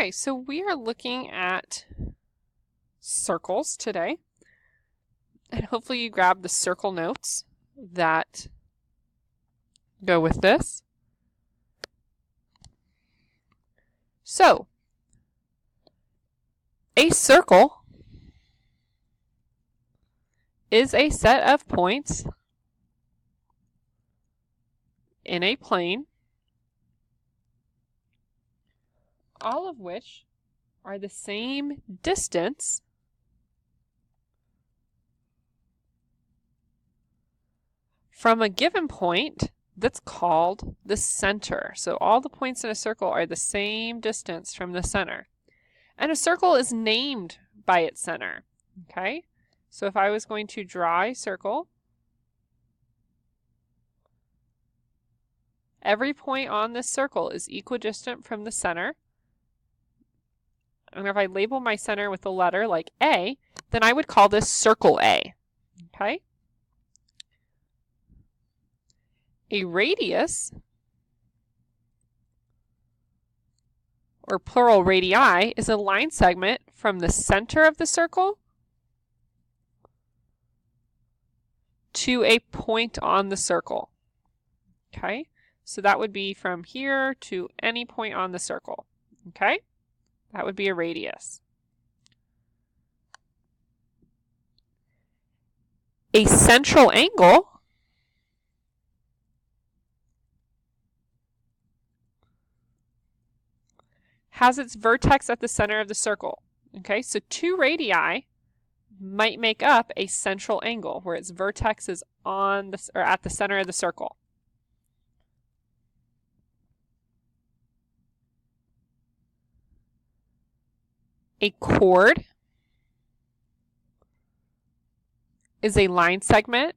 Okay, so we are looking at circles today, and hopefully you grabbed the circle notes that go with this. So, a circle is a set of points in a plane, all of which are the same distance from a given point that's called the center. So all the points in a circle are the same distance from the center. And a circle is named by its center. Okay? So if I was going to draw a circle, every point on this circle is equidistant from the center. And if I label my center with a letter like A, then I would call this circle A. Okay? A radius, or plural radii, is a line segment from the center of the circle to a point on the circle. Okay? So that would be from here to any point on the circle. Okay? That would be a radius. A central angle has its vertex at the center of the circle. Okay, so two radii might make up a central angle where its vertex is on the, or at the center of the circle. A chord is a line segment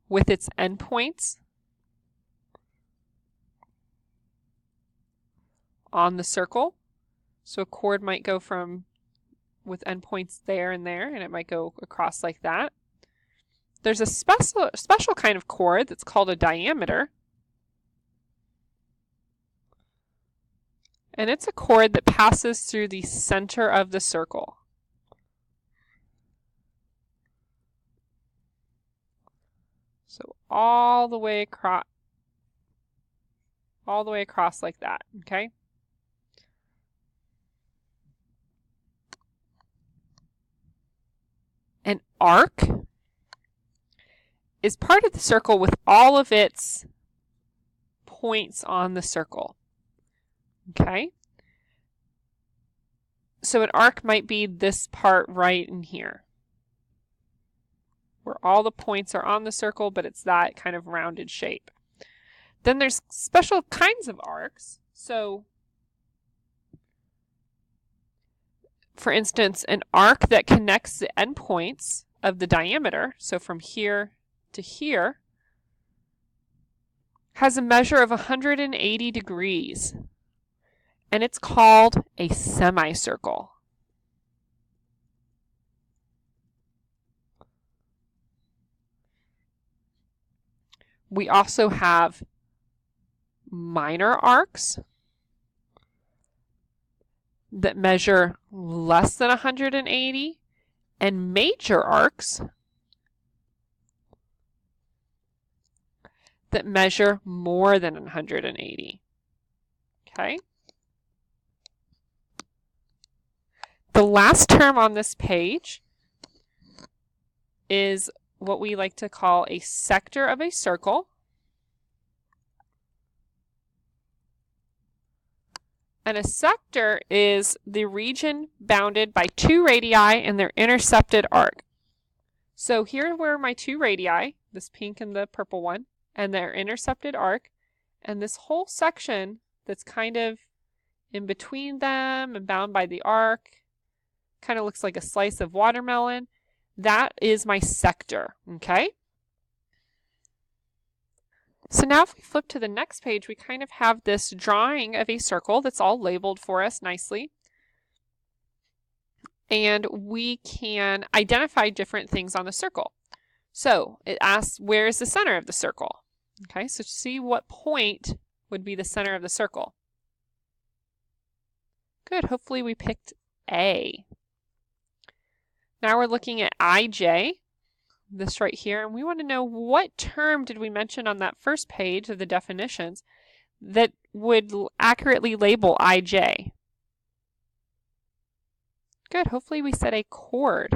with its endpoints on the circle. So a chord might go from with endpoints there, and it might go across like that. There's a special kind of chord that's called a diameter. And it's a chord that passes through the center of the circle. So all the way across like that, okay? An arc is part of the circle with all of its points on the circle. Okay? So an arc might be this part right in here, where all the points are on the circle, but it's that kind of rounded shape. Then there's special kinds of arcs. So, for instance, an arc that connects the endpoints of the diameter, so from here to here, has a measure of 180 degrees. And it's called a semicircle. We also have minor arcs that measure less than 180, and major arcs that measure more than 180. Okay? The last term on this page is what we like to call a sector of a circle. And a sector is the region bounded by two radii and their intercepted arc. So here were my two radii, this pink and the purple one, and their intercepted arc. And this whole section that's kind of in between them and bound by the arc, kind of looks like a slice of watermelon. That is my sector, okay? So now if we flip to the next page, we kind of have this drawing of a circle that's all labeled for us nicely. And we can identify different things on the circle. So it asks, where is the center of the circle? Okay, so see what point would be the center of the circle. Good, hopefully we picked A. Now we're looking at IJ, this right here, and we want to know what term did we mention on that first page of the definitions that would accurately label IJ. Good, hopefully we said a chord.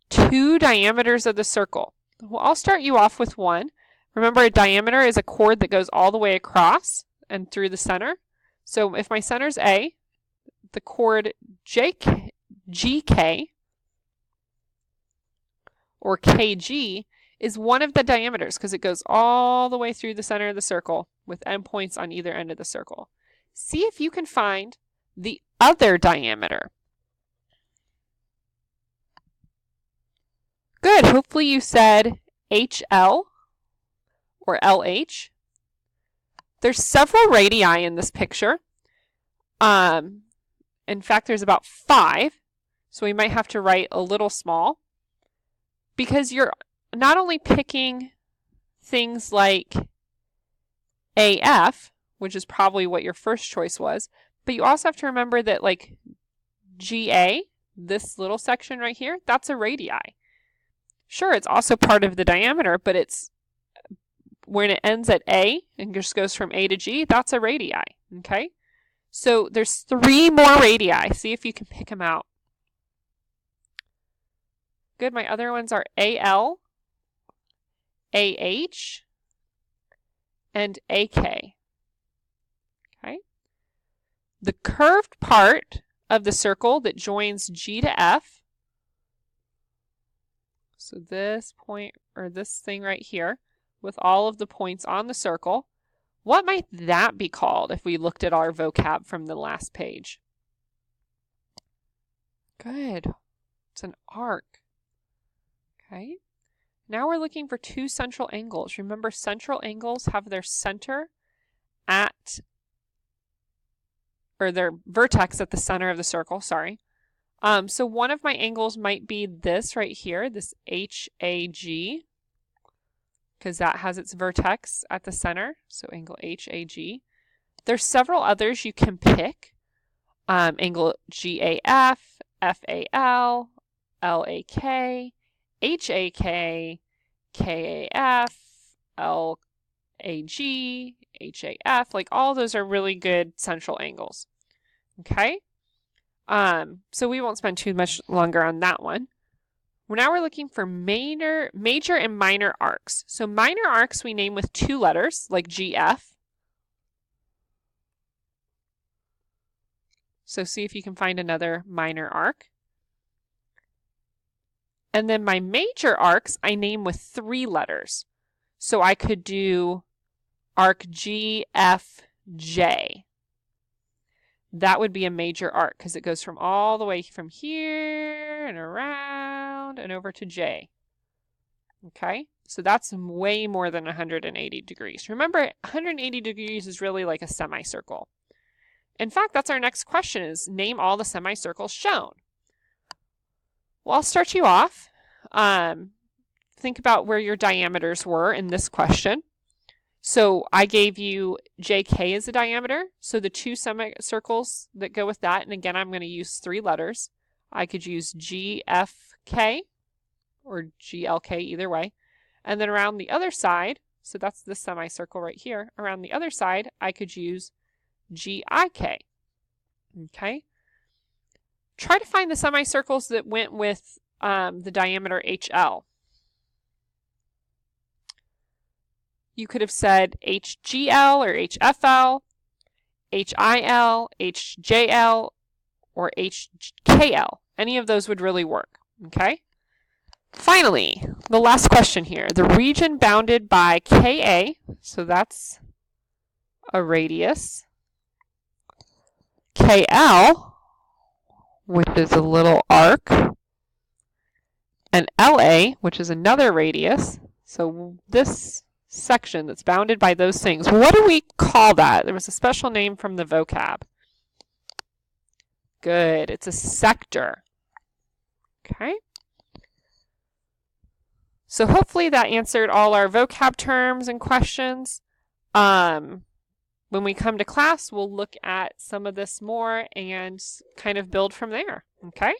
2 diameters of the circle. Well, I'll start you off with one. Remember, a diameter is a chord that goes all the way across and through the center. So if my center is A, the chord GK or KG is one of the diameters because it goes all the way through the center of the circle with endpoints on either end of the circle. See if you can find the other diameter. Good. Hopefully you said HL or LH. There's several radii in this picture. In fact, there's about 5. So we might have to write a little small because you're not only picking things like AF, which is probably what your first choice was, but you also have to remember that like GA, this little section right here, that's a radii. Sure, it's also part of the diameter, but it's when it ends at A and just goes from A to G, that's a radii, okay? So there's 3 more radii. See if you can pick them out. Good, my other ones are AL, AH, and AK. Okay. The curved part of the circle that joins G to F, so this point or this thing right here with all of the points on the circle, what might that be called if we looked at our vocab from the last page? Good. It's an arc. Okay. Now we're looking for 2 central angles. Remember, central angles have their center at, or their vertex at the center of the circle, sorry. So one of my angles might be this right here, this HAG, because that has its vertex at the center, so angle HAG. There's several others you can pick. Angle GAF, FAL, LAK, HAK, KAF, LAG, HAF, like all those are really good central angles. Okay? So we won't spend too much longer on that one. Now we're looking for major and minor arcs. So minor arcs we name with 2 letters, like GF. So see if you can find another minor arc. And then my major arcs I name with 3 letters. So I could do arc GFJ. That would be a major arc because it goes from all the way from here and around and over to J. Okay, so that's way more than 180 degrees. Remember, 180 degrees is really like a semicircle. In fact, that's our next question is name all the semicircles shown. Well, I'll start you off. Think about where your diameters were in this question. So I gave you JK as a diameter, so the 2 semicircles that go with that, and again I'm going to use 3 letters. I could use GFK or GLK, either way. And then around the other side, so that's this semicircle right here, around the other side I could use GIK. Okay? Try to find the semicircles that went with the diameter HL. You could have said HGL or HFL, HIL, HJL, or HKL. Any of those would really work, okay? Finally, the last question here. The region bounded by KA, so that's a radius, KL, which is a little arc, and LA, which is another radius. So this section that's bounded by those things, what do we call that? There was a special name from the vocab. Good, it's a sector. Okay. So hopefully that answered all our vocab terms and questions. when we come to class, we'll look at some of this more and kind of build from there. Okay?